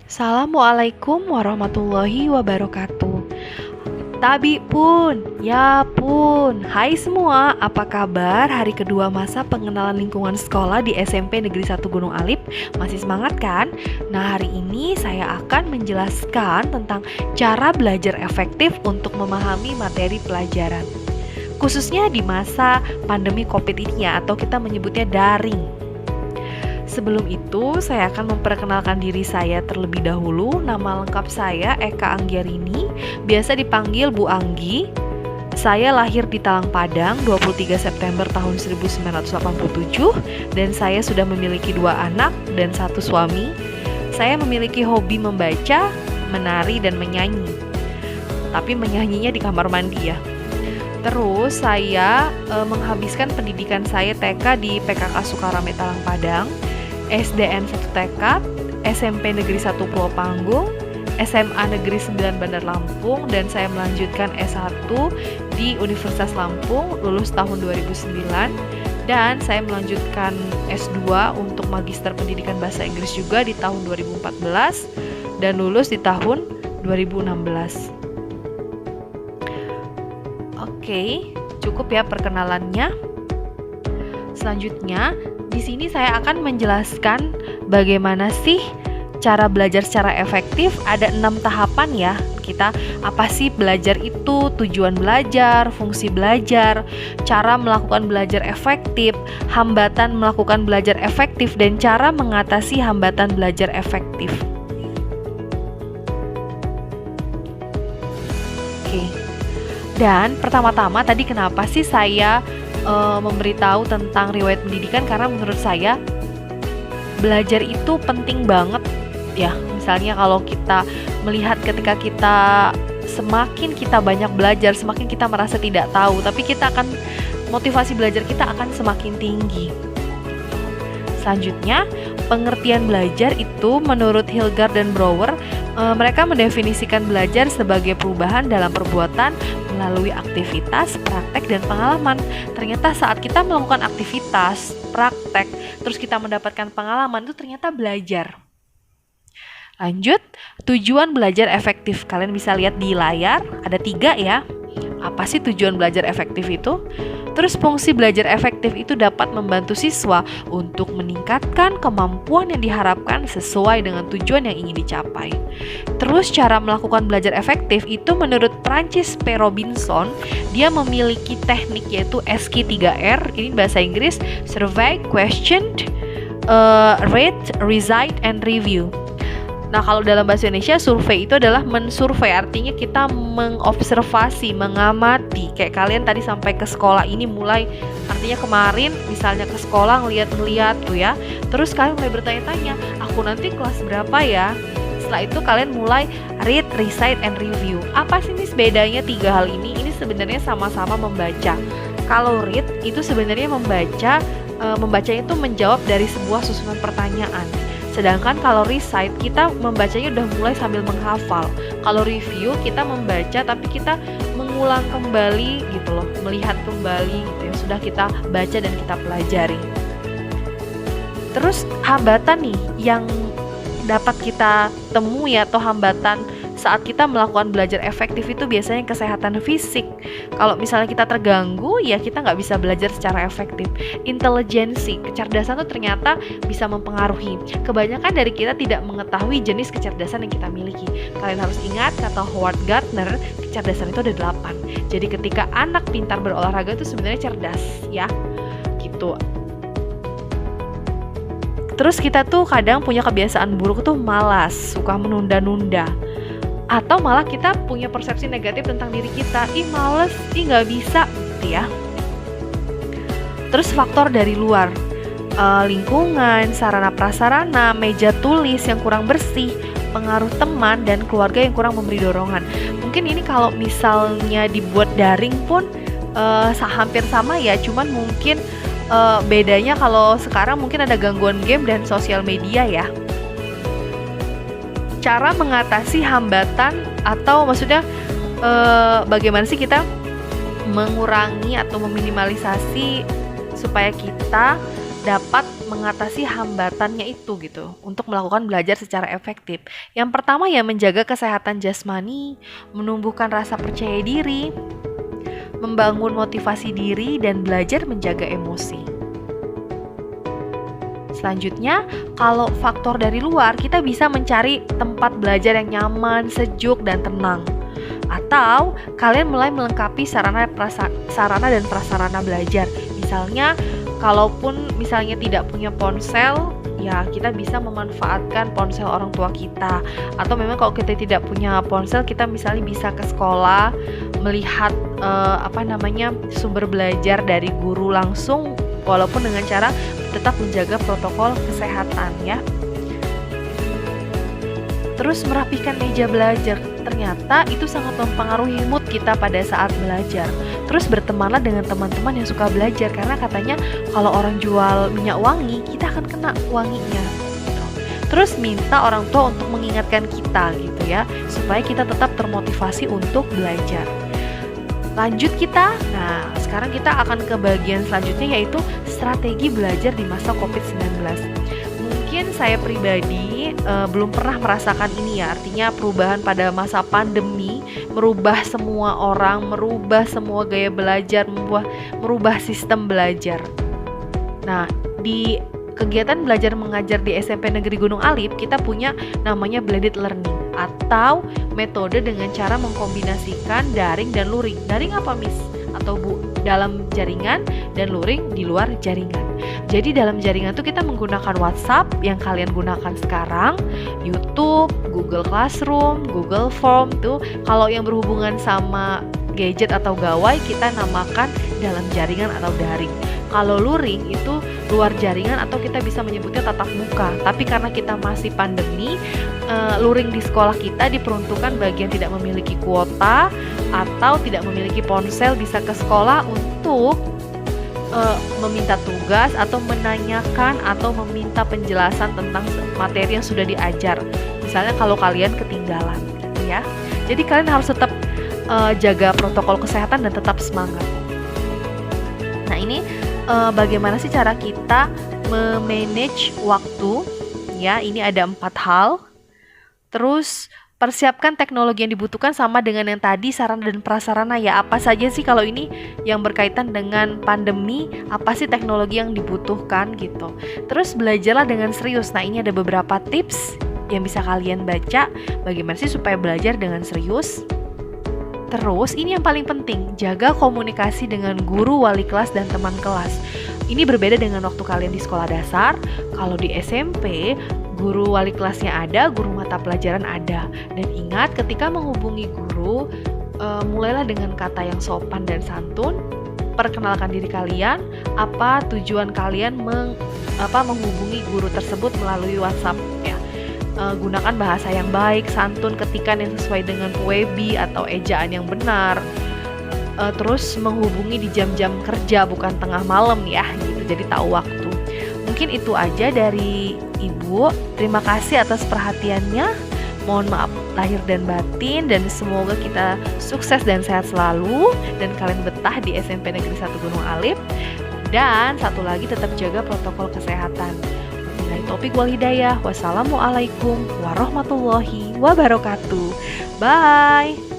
Assalamualaikum warahmatullahi wabarakatuh. Tabi pun, ya pun. Hai semua, apa kabar? Hari kedua masa pengenalan lingkungan sekolah di SMP Negeri 1 Gunung Alip. Masih semangat kan? Nah, hari ini saya akan menjelaskan tentang cara belajar efektif untuk memahami materi pelajaran. Khususnya di masa pandemi COVID ini ya, atau kita menyebutnya daring. Sebelum itu, saya akan memperkenalkan diri saya terlebih dahulu. Nama lengkap saya Eka Anggiarini, biasa dipanggil Bu Anggi. Saya lahir di Talang Padang 23 September tahun 1987 dan saya sudah memiliki 2 anak dan 1 suami. Saya memiliki hobi membaca, menari, dan menyanyi. Tapi menyanyinya di kamar mandi ya. Terus saya menghabiskan pendidikan saya TK di PKK Sukarame Talang Padang, SDN 1 TK, SMP Negeri 1 Pulau Panggung, SMA Negeri 9 Bandar Lampung, dan saya melanjutkan S1 di Universitas Lampung, lulus tahun 2009, dan saya melanjutkan S2 untuk Magister Pendidikan Bahasa Inggris juga di tahun 2014, dan lulus di tahun 2016. Oke, cukup ya perkenalannya. Selanjutnya, di sini saya akan menjelaskan bagaimana sih cara belajar secara efektif. Ada 6 tahapan ya. Kita apa sih belajar itu, tujuan belajar, fungsi belajar, cara melakukan belajar efektif, hambatan melakukan belajar efektif, dan cara mengatasi hambatan belajar efektif. Oke. Dan pertama-tama tadi kenapa sih saya memberitahu tentang riwayat pendidikan, karena menurut saya belajar itu penting banget ya. Misalnya kalau kita melihat ketika kita semakin kita banyak belajar, semakin kita merasa tidak tahu, tapi kita akan motivasi belajar kita akan semakin tinggi. Selanjutnya, pengertian belajar itu menurut Hilgard dan Brouwer, mereka mendefinisikan belajar sebagai perubahan dalam perbuatan melalui aktivitas, praktek, dan pengalaman. Ternyata saat kita melakukan aktivitas, praktek, terus kita mendapatkan pengalaman, itu ternyata belajar. Lanjut, tujuan belajar efektif. Kalian bisa lihat di layar, ada 3 ya. Apa sih tujuan belajar efektif itu? Terus fungsi belajar efektif itu dapat membantu siswa untuk meningkatkan kemampuan yang diharapkan sesuai dengan tujuan yang ingin dicapai. Terus cara melakukan belajar efektif itu menurut Francis P. Robinson, dia memiliki teknik yaitu SQ3R, ini bahasa Inggris, Survey, Question, Rate, Recite, and Review. Nah, kalau dalam bahasa Indonesia, survei itu adalah mensurvei, artinya kita mengobservasi, mengamati. Kayak kalian tadi sampai ke sekolah ini mulai, artinya kemarin misalnya ke sekolah ngeliat-ngeliat tuh ya. Terus kalian mulai bertanya-tanya, aku nanti kelas berapa ya? Setelah itu kalian mulai read, recite, and review. Apa sih Miss bedanya 3 hal ini? Ini sebenarnya sama-sama membaca. Kalau read itu sebenarnya membacanya itu menjawab dari sebuah susunan pertanyaan. Sedangkan kalau recite, kita membacanya udah mulai sambil menghafal. Kalau review, kita membaca tapi kita mengulang kembali gitu loh, melihat kembali gitu yang sudah kita baca dan kita pelajari. Terus hambatan nih yang dapat kita temui atau hambatan saat kita melakukan belajar efektif itu biasanya kesehatan fisik. Kalau misalnya kita terganggu, ya kita nggak bisa belajar secara efektif. Intelijensi, kecerdasan itu ternyata bisa mempengaruhi. Kebanyakan dari kita tidak mengetahui jenis kecerdasan yang kita miliki. Kalian harus ingat kata Howard Gardner, kecerdasan itu ada 8. Jadi ketika anak pintar berolahraga itu sebenarnya cerdas ya, gitu. Terus kita tuh kadang punya kebiasaan buruk tuh malas, suka menunda-nunda. Atau malah kita punya persepsi negatif tentang diri kita, ih males, ih gak bisa gitu ya. Terus faktor dari luar, lingkungan, sarana prasarana, meja tulis yang kurang bersih, pengaruh teman dan keluarga yang kurang memberi dorongan. Mungkin ini kalau misalnya dibuat daring pun hampir sama ya, cuman mungkin bedanya kalau sekarang mungkin ada gangguan game dan sosial media ya. Cara mengatasi hambatan atau maksudnya bagaimana sih kita mengurangi atau meminimalisasi supaya kita dapat mengatasi hambatannya itu gitu untuk melakukan belajar secara efektif. Yang pertama ya menjaga kesehatan jasmani, menumbuhkan rasa percaya diri, membangun motivasi diri, dan belajar menjaga emosi. Selanjutnya, kalau faktor dari luar, kita bisa mencari tempat belajar yang nyaman, sejuk, dan tenang. Atau kalian mulai melengkapi sarana dan prasarana belajar. Misalnya, kalaupun misalnya tidak punya ponsel, ya kita bisa memanfaatkan ponsel orang tua kita. Atau memang kalau kita tidak punya ponsel, kita misalnya bisa ke sekolah melihat sumber belajar dari guru langsung, walaupun dengan cara tetap menjaga protokol kesehatan ya. Terus merapikan meja belajar, ternyata itu sangat mempengaruhi mood kita pada saat belajar. Terus bertemanlah dengan teman-teman yang suka belajar, karena katanya kalau orang jual minyak wangi, kita akan kena wanginya. Terus minta orang tua untuk mengingatkan kita gitu ya, supaya kita tetap termotivasi untuk belajar. Lanjut kita, nah sekarang kita akan ke bagian selanjutnya, yaitu strategi belajar di masa COVID-19. Mungkin saya pribadi belum pernah merasakan ini ya, artinya perubahan pada masa pandemi, merubah semua orang, merubah semua gaya belajar, merubah sistem belajar. Nah, di kegiatan belajar mengajar di SMP Negeri Gunung Alif, kita punya namanya blended learning, atau metode dengan cara mengkombinasikan daring dan luring. Daring apa, Miss? Atau Bu? Dalam jaringan dan luring di luar jaringan. Jadi dalam jaringan itu kita menggunakan WhatsApp yang kalian gunakan sekarang, YouTube, Google Classroom, Google Form tuh. Kalau yang berhubungan sama gadget atau gawai kita namakan dalam jaringan atau daring. Kalau luring itu luar jaringan atau kita bisa menyebutnya tatap muka. Tapi karena kita masih pandemi, luring di sekolah kita diperuntukkan bagi yang tidak memiliki kuota atau tidak memiliki ponsel, bisa ke sekolah untuk meminta tugas atau menanyakan atau meminta penjelasan tentang materi yang sudah diajar. Misalnya kalau kalian ketinggalan gitu ya. Jadi kalian harus tetap jaga protokol kesehatan dan tetap semangat. Nah, ini bagaimana sih cara kita memanage waktu? Ya, ini ada 4 hal. Terus persiapkan teknologi yang dibutuhkan sama dengan yang tadi, sarana dan prasarana ya. Apa saja sih kalau ini yang berkaitan dengan pandemi, apa sih teknologi yang dibutuhkan gitu. Terus belajarlah dengan serius. Nah, ini ada beberapa tips yang bisa kalian baca bagaimana sih supaya belajar dengan serius. Terus ini yang paling penting, jaga komunikasi dengan guru, wali kelas, dan teman kelas. Ini berbeda dengan waktu kalian di sekolah dasar. Kalau di SMP, guru wali kelasnya ada, guru mata pelajaran ada. Dan ingat, ketika menghubungi guru, mulailah dengan kata yang sopan dan santun. Perkenalkan diri kalian, apa tujuan kalian menghubungi guru tersebut melalui WhatsApp ya. Gunakan bahasa yang baik, santun, ketikan yang sesuai dengan PUEBI atau ejaan yang benar. Terus menghubungi di jam-jam kerja, bukan tengah malam ya gitu, jadi tahu waktu. Mungkin itu aja dari Ibu. Terima kasih atas perhatiannya. Mohon maaf lahir dan batin, dan semoga kita sukses dan sehat selalu, dan kalian betah di SMP Negeri 1 Gunung Alif. Dan satu lagi, tetap jaga protokol kesehatan. Wabillahi taufiq wal hidayah. Wassalamualaikum warahmatullahi wabarakatuh. Bye.